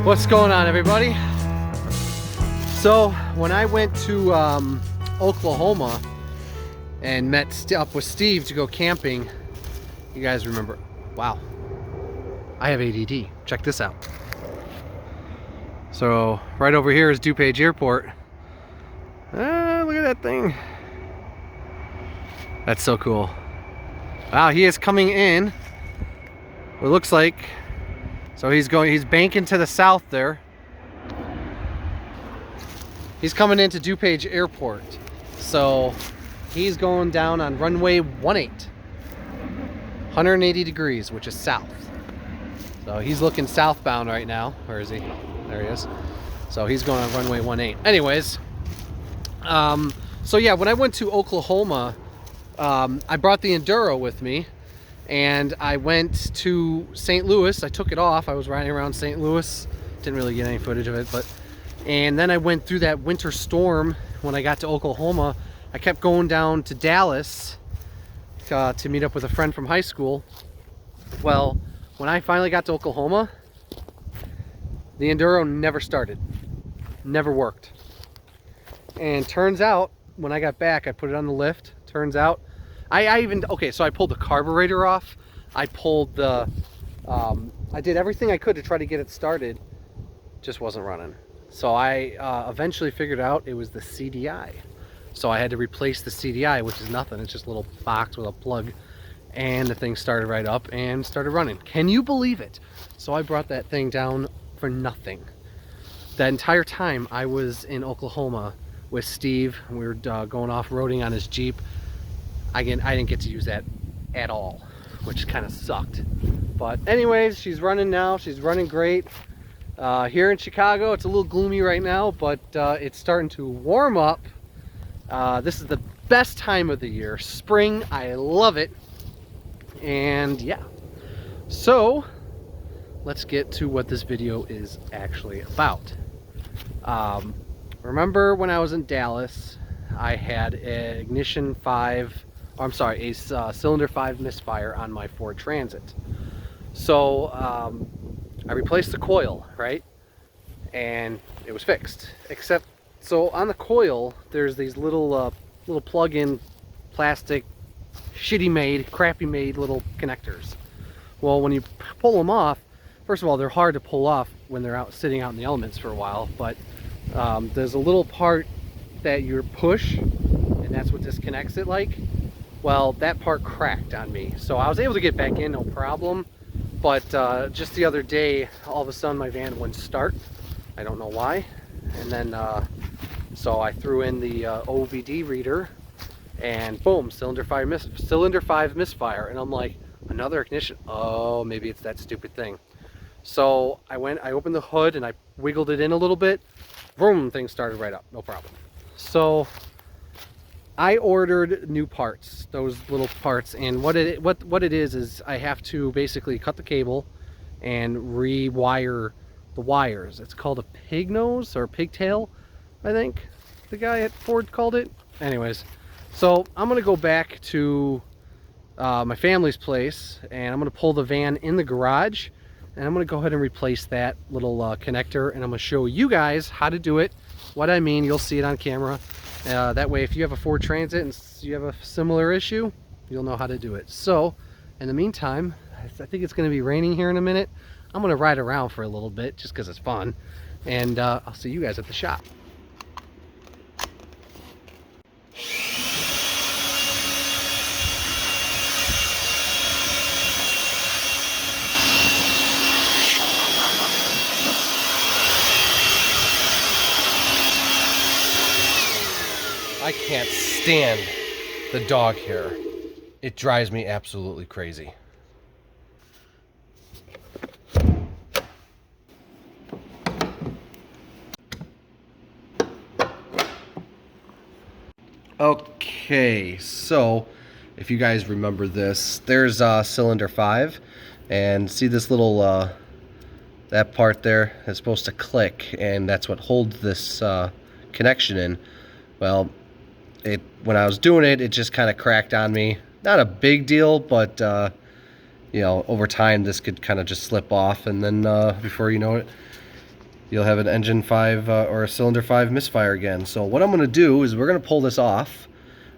What's going on, everybody? So when I went to Oklahoma and met up with Steve to go camping, you guys remember, wow, I have ADD. Check this out. So right over here is DuPage Airport. Look at that thing. That's so cool. Wow, he is coming in. It looks like. So he's banking to the south there. He's coming into DuPage Airport. So he's going down on runway 18. 180 degrees, which is south. So he's looking southbound right now. Where is he? There he is. So he's going on runway 18. Anyways, so yeah, when I went to Oklahoma, I brought the Enduro with me. And I went to St. Louis. I took it off. I was riding around St. Louis. Didn't really get any footage of it, and then I went through that winter storm. When I got to Oklahoma, I kept going down to Dallas to meet up with a friend from high school. Well, when I finally got to Oklahoma, the Enduro never started. Never worked. And turns out, when I got back, I put it on the lift. Turns out, so I pulled the carburetor off. I pulled the, I did everything I could to try to get it started. Just wasn't running. So I eventually figured out it was the CDI. So I had to replace the CDI, which is nothing. It's just a little box with a plug. And the thing started right up and started running. Can you believe it? So I brought that thing down for nothing. The entire time I was in Oklahoma with Steve, we were going off-roading on his Jeep. I didn't get to use that at all, which kind of sucked. But anyways, she's running now. She's running great. Here in Chicago, it's a little gloomy right now, but it's starting to warm up. This is the best time of the year. Spring, I love it. And yeah. So, let's get to what this video is actually about. Remember when I was in Dallas, I had a cylinder 5 misfire on my Ford Transit. So I replaced the coil, right? And it was fixed. Except, so on the coil, there's these little plug-in plastic, crappy made little connectors. Well, when you pull them off, first of all, they're hard to pull off when they're sitting out in the elements for a while. But there's a little part that you push, and that's what disconnects it like. Well, that part cracked on me. So I was able to get back in, no problem. But just the other day, all of a sudden my van wouldn't start. I don't know why. And then, so I threw in the OBD reader, and boom, cylinder 5 misfire. And I'm like, another ignition. Oh, maybe it's that stupid thing. So I opened the hood and I wiggled it in a little bit. Boom, thing started right up, no problem. So I ordered new parts, those little parts, and what it is I have to basically cut the cable and rewire the wires. It's called a pig nose or pigtail, I think the guy at Ford called it. Anyways, so I'm gonna go back to my family's place, and I'm gonna pull the van in the garage, and I'm gonna go ahead and replace that little connector, and I'm gonna show you guys how to do it. What I mean, you'll see it on camera. That way, if you have a Ford Transit and you have a similar issue, you'll know how to do it. So, in the meantime, I think it's going to be raining here in a minute. I'm going to ride around for a little bit just because it's fun. And I'll see you guys at the shop. I can't stand the dog hair. It drives me absolutely crazy. Okay, so if you guys remember this, there's cylinder 5, and see this little that part there is supposed to click, and that's what holds this connection in. Well, when I was doing it, it just kind of cracked on me. Not a big deal, but you know, over time this could kind of just slip off, and then before you know it, you'll have an engine 5 or a cylinder 5 misfire again. So what I'm going to do is we're going to pull this off.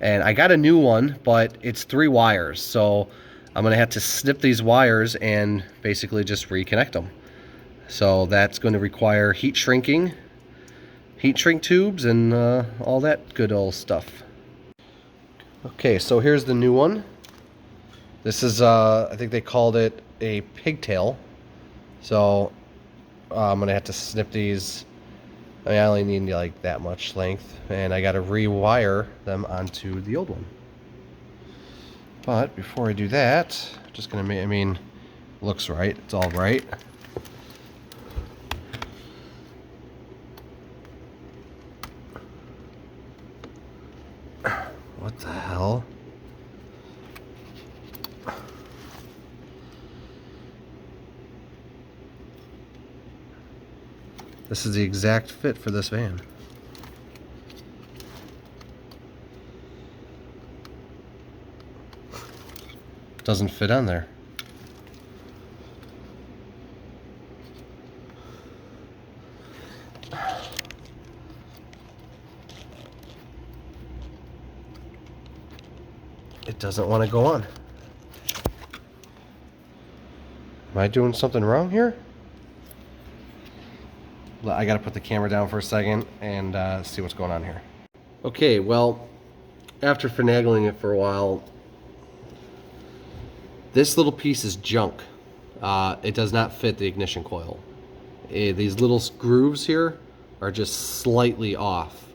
And I got a new one, but it's 3 wires. So I'm going to have to snip these wires and basically just reconnect them. So that's going to require heat shrink tubes, and all that good old stuff. Okay, so here's the new one. This is, I think they called it a pigtail. So I'm going to have to snip these. I mean, I only need like that much length, and I got to rewire them onto the old one. But before I do that, I'm just going to make, I mean, looks right. It's all right. What the hell? This is the exact fit for this van. Doesn't fit on there. It doesn't want to go on. Am I doing something wrong here? I gotta put the camera down for a second and see what's going on here. Okay, well, after finagling it for a while, this little piece is junk. It does not fit the ignition coil. These little grooves here are just slightly off.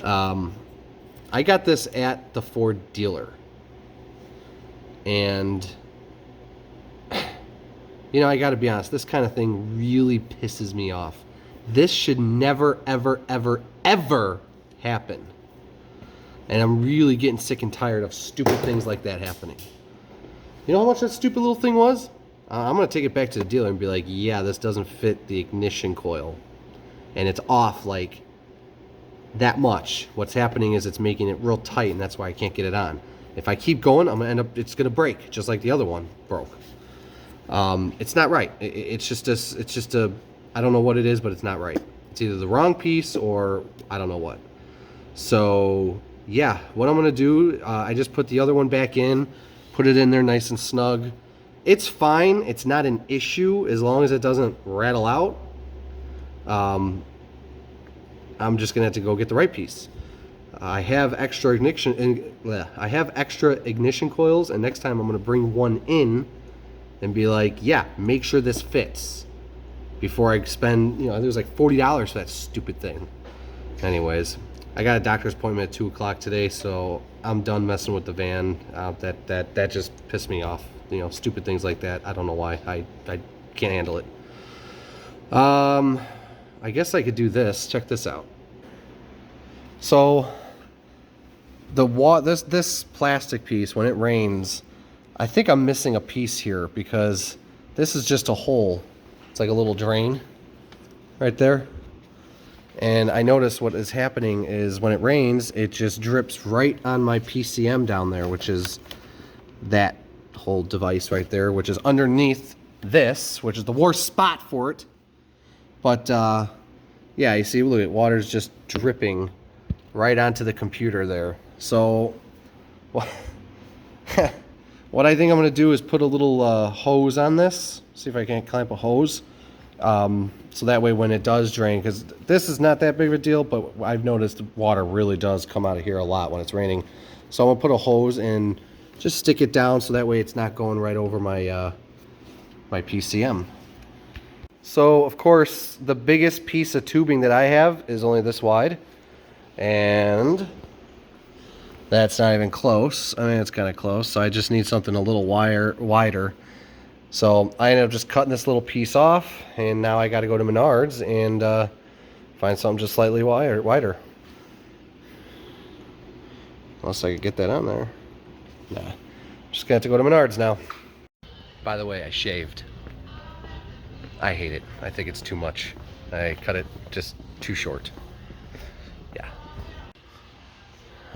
I got this at the Ford dealer. And, you know, I gotta be honest, this kind of thing really pisses me off. This should never, ever, ever, ever happen. And I'm really getting sick and tired of stupid things like that happening. You know how much that stupid little thing was? I'm going to take it back to the dealer and be like, yeah, this doesn't fit the ignition coil. And it's off like that much. What's happening is it's making it real tight, and that's why I can't get it on. If I keep going, I'm going to end up, it's going to break, just like the other one broke. It's not right. It's just a, I don't know what it is, but it's not right. It's either the wrong piece or I don't know what. So, yeah, what I'm going to do, I just put the other one back in, put it in there nice and snug. It's fine. It's not an issue as long as it doesn't rattle out. I'm just going to have to go get the right piece. I have extra ignition coils, and next time I'm going to bring one in and be like, yeah, make sure this fits before I spend, you know, there's like $40 for that stupid thing. Anyways, I got a doctor's appointment at 2 o'clock today, so I'm done messing with the van. That just pissed me off. You know, stupid things like that. I don't know why. I can't handle it. I guess I could do this. Check this out. So this plastic piece, when it rains, I think I'm missing a piece here because this is just a hole. It's like a little drain right there. And I notice what is happening is when it rains, it just drips right on my PCM down there, which is that whole device right there, which is underneath this, which is the worst spot for it. But yeah, you see, look at water's just dripping right onto the computer there. So what I think I'm going to do is put a little hose on this. See if I can't clamp a hose. So that way when it does drain, because this is not that big of a deal, but I've noticed the water really does come out of here a lot when it's raining. So I'm going to put a hose and just stick it down so that way it's not going right over my my PCM. So of course the biggest piece of tubing that I have is only this wide, and that's not even close. I mean, it's kind of close, so I just need something a little wider. So I ended up just cutting this little piece off, and now I got to go to Menards and find something just slightly wider. Unless I could get that on there. Nah, just gonna have to go to Menards now. By the way, I shaved. I hate it. I think it's too much. I cut it just too short. Yeah.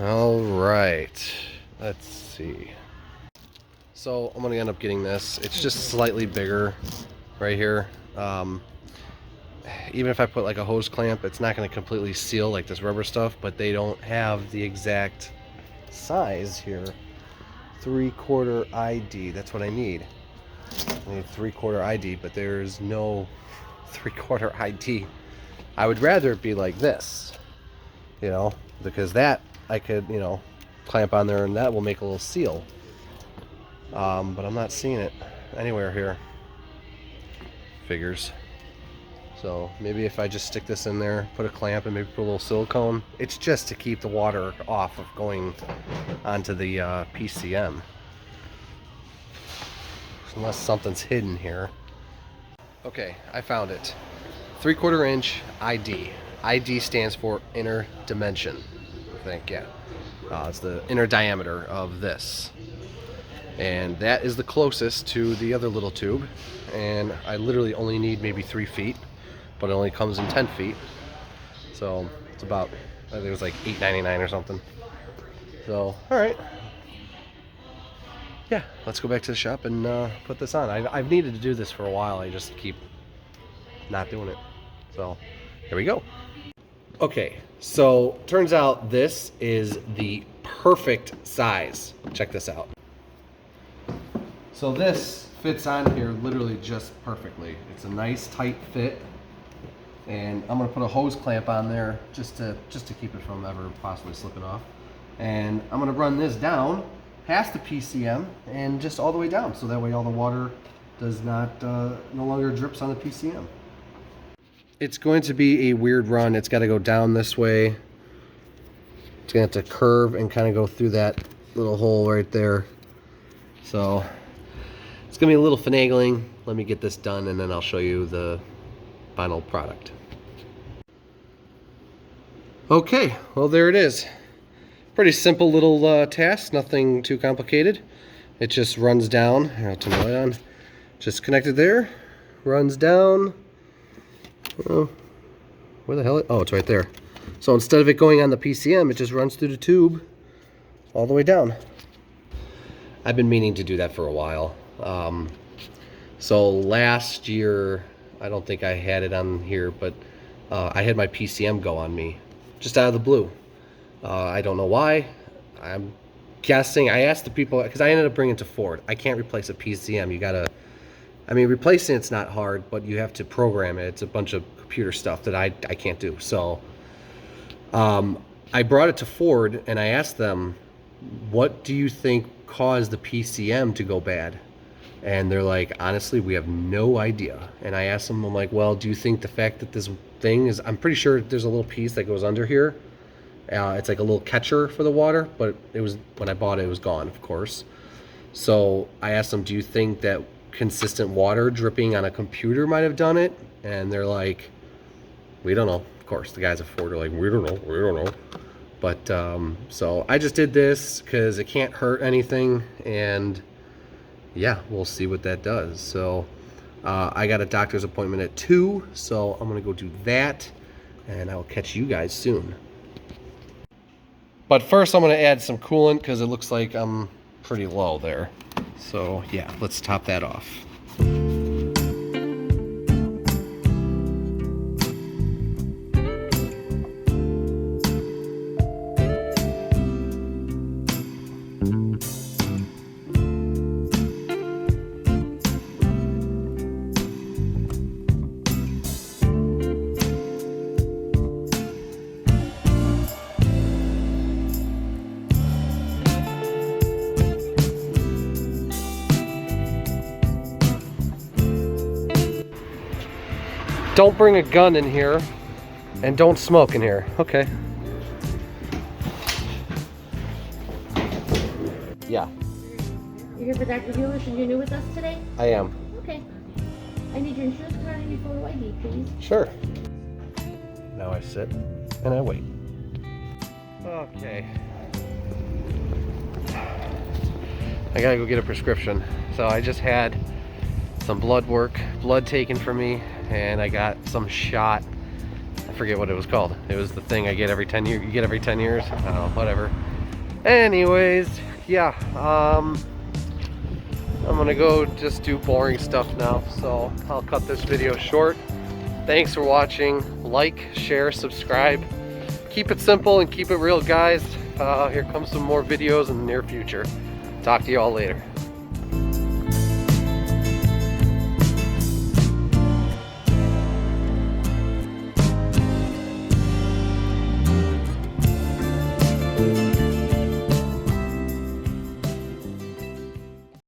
All right. Let's see. So I'm gonna end up getting this. It's just slightly bigger right here. even if I put like a hose clamp, it's not going to completely seal like this rubber stuff, but they don't have the exact size here. 3/4 ID, that's what I need. I need 3/4 ID, but there's no 3/4 ID. I would rather it be like this, you know, because that I could, you know, clamp on there and that will make a little seal. But I'm not seeing it anywhere here. Figures. So maybe if I just stick this in there, put a clamp and maybe put a little silicone, it's just to keep the water off of going onto the PCM. Unless something's hidden here. Okay, I found it. 3/4 inch ID. ID stands for inner dimension, I think, yeah. It's the inner diameter of this. And that is the closest to the other little tube. And I literally only need maybe 3 feet, but it only comes in 10 feet. So it's about, I think it was like $8.99 or something. So, all right. Yeah, let's go back to the shop and put this on. I've needed to do this for a while. I just keep not doing it. So here we go. Okay, so turns out this is the perfect size. Check this out. So this fits on here literally just perfectly. It's a nice tight fit, and I'm gonna put a hose clamp on there just to keep it from ever possibly slipping off. And I'm gonna run this down past the PCM and just all the way down, so that way all the water does not no longer drips on the PCM. It's going to be a weird run. It's got to go down this way. It's gonna have to curve and kind of go through that little hole right there. So it's gonna be a little finagling. Let me get this done and then I'll show you the final product. Okay, well there it is. Pretty simple little task, nothing too complicated. It just runs down. Here, I'll turn the light on. Just connected there, runs down. Oh, where the hell? Oh, it's right there. So instead of it going on the PCM, it just runs through the tube all the way down. I've been meaning to do that for a while. So last year, I don't think I had it on here, but I had my PCM go on me, just out of the blue. I don't know why. I'm guessing, I asked the people, because I ended up bringing it to Ford. I can't replace a PCM. You gotta, I mean, replacing it's not hard, but you have to program it. It's a bunch of computer stuff that I can't do. So I brought it to Ford and I asked them, what do you think caused the PCM to go bad? And they're like, honestly, we have no idea. And I asked them, I'm like, well, do you think the fact that this thing is, I'm pretty sure there's a little piece that goes under here. It's like a little catcher for the water, but it was, when I bought it, it was gone, of course. So I asked them, do you think that consistent water dripping on a computer might have done it? And they're like, we don't know. Of course, the guys at Ford are like, we don't know. But so I just did this because it can't hurt anything, and yeah, we'll see what that does. So I got a doctor's appointment at 2, so I'm gonna go do that, and I'll catch you guys soon. But first I'm gonna add some coolant because it looks like I'm pretty low there. So yeah, let's top that off. Don't bring a gun in here, and don't smoke in here. Okay. Yeah. You're here for Dr. Bueller and you're new with us today? I am. Okay. I need your insurance card and your photo ID, please. Sure. Now I sit and I wait. Okay. I gotta go get a prescription. So I just had some blood taken from me, and I got some shot. I forget what it was called. It was the thing I get every 10 years. You get every 10 years? I don't know, whatever. Anyways, yeah. I'm gonna go just do boring stuff now. So I'll cut this video short. Thanks for watching. Like, share, subscribe. Keep it simple and keep it real, guys. Here comes some more videos in the near future. Talk to you all later.